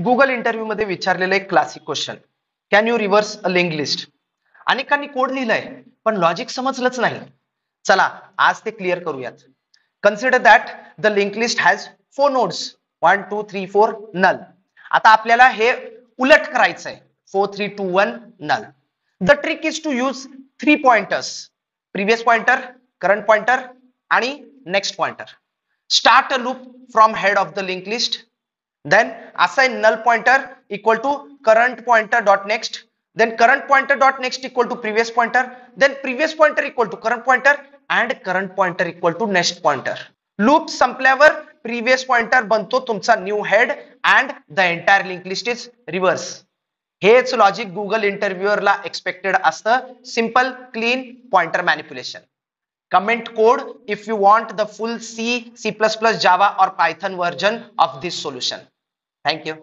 Google interview मध्ये विचारलेलं एक classic question, can you reverse a link list. अनेकांनी कोड लिहिलाय पण लॉजिक समजलंच नाही. चला आज ते क्लिअर करूयात. Consider that the link list has 4 nodes 1 2 3 4 null. आता आपल्याला हे उलट करायचंय, 4 3 2 1 null. The trick is to use 3 pointers, previous pointer, current pointer आणि next pointer. Start a loop from head of the link list, then assign null pointer equal to current pointer dot next, then current pointer dot next equal to previous pointer, then previous pointer equal to current pointer and current pointer equal to next pointer. Loop संपल्यावर previous pointer बनतो तुमचा new head and the entire link list is reverse. हेच logic Google इंटरव्ह्यूअरला expected असतं. Simple clean pointer manipulation. Comment code if you want the full C, C++, Java or Python version of this solution. Thank you.